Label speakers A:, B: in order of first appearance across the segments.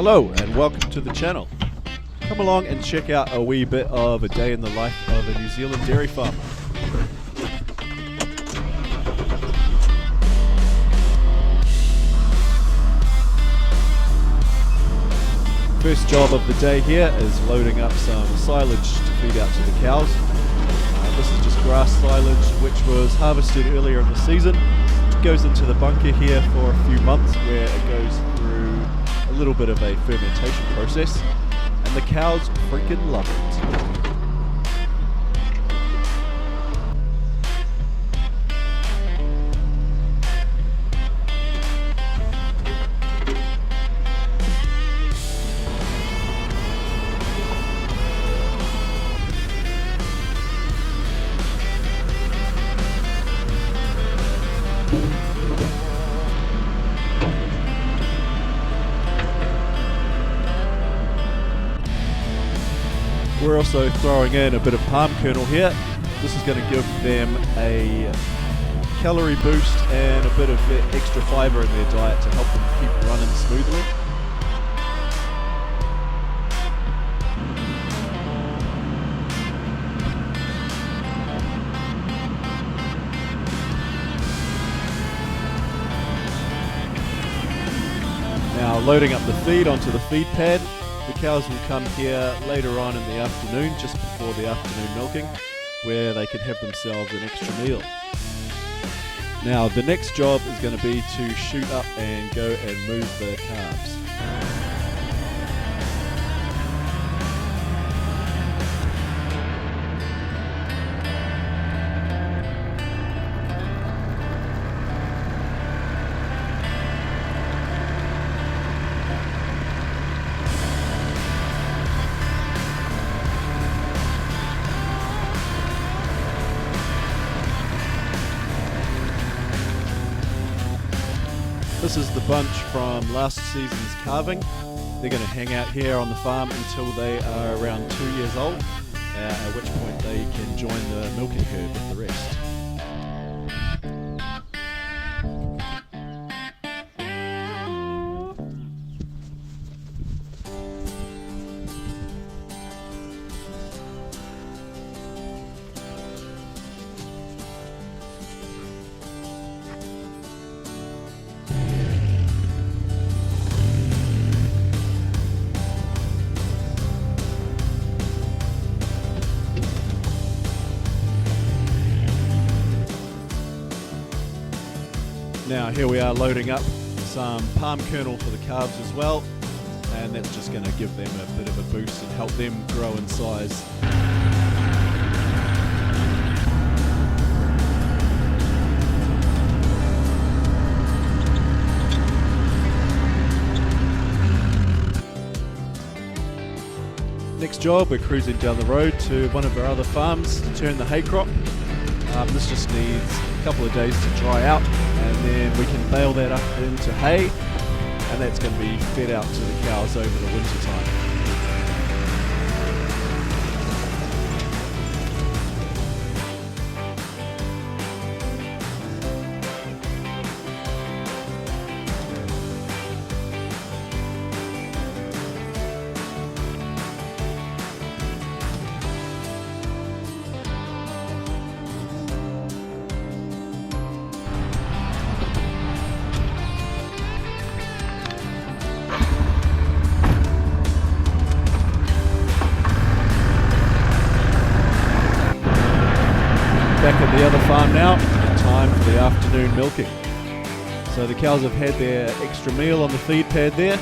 A: Hello and welcome to the channel. Come along and check out a wee bit of a day in the life of a New Zealand dairy farmer. First job of the day here is loading up some silage to feed out to the cows. This is just grass silage which was harvested earlier in the season. It goes into the bunker here for a few months where it goes through a little bit of a fermentation process, and the cows freaking love it. We're also throwing in a bit of palm kernel here. This is going to give them a calorie boost and a bit of extra fibre in their diet to help them keep running smoothly. Now loading up the feed onto the feed pad. The cows will come here later on in the afternoon, just before the afternoon milking, where they can have themselves an extra meal. Now the next job is going to be to shoot up and go and move the calves. This is the bunch from last season's calving. They're going to hang out here on the farm until they are around 2 years old, at which point they can join the milking herd with the rest. Now here we are loading up some palm kernel for the calves as well, and that's just going to give them a bit of a boost and help them grow in size. Next job, we're cruising down the road to one of our other farms to turn the hay crop. This just needs a couple of days to dry out, and then we can bale that up into hay, and that's going to be fed out to the cows over the winter time. Back at the other farm now, time for the afternoon milking. So the cows have had their extra meal on the feed pad there.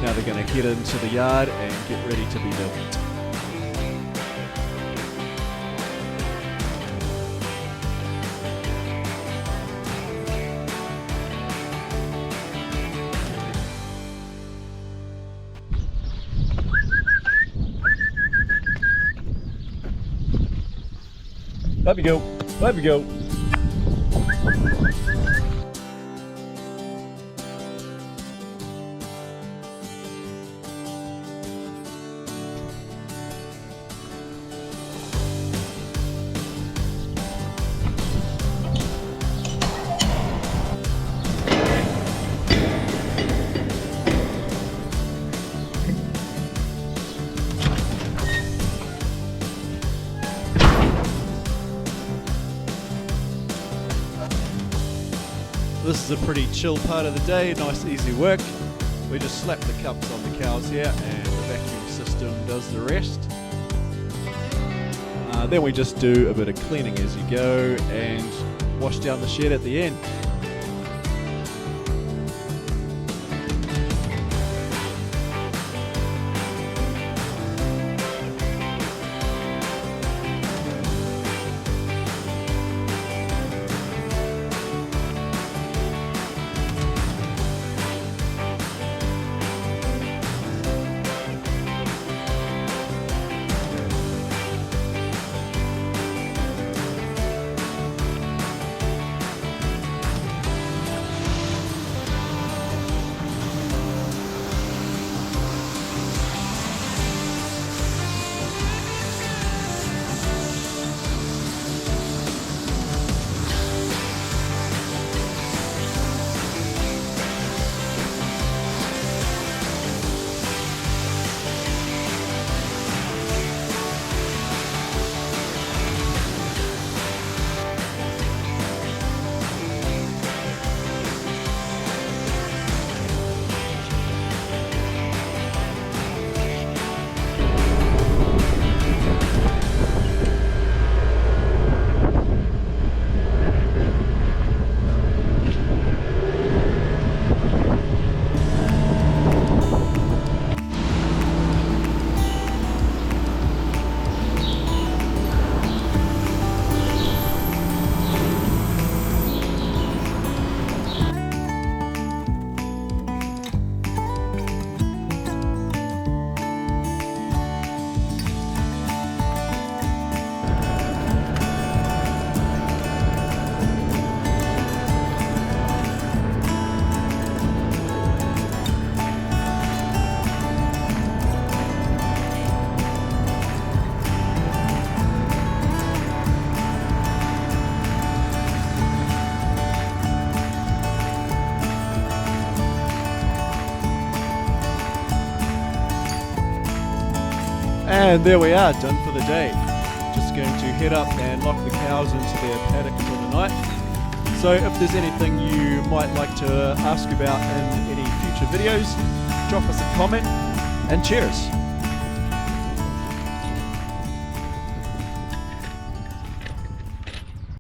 A: Now they're going to head into the yard and get ready to be milked. Up you go, up you go. This is a pretty chill part of the day, nice easy work. We just slap the cups on the cows here and the vacuum system does the rest. Then we just do a bit of cleaning as you go and wash down the shed at the end. And there we are, done for the day. Just going to head up and lock the cows into their paddock for the night. So if there's anything you might like to ask about in any future videos, drop us a comment, and cheers.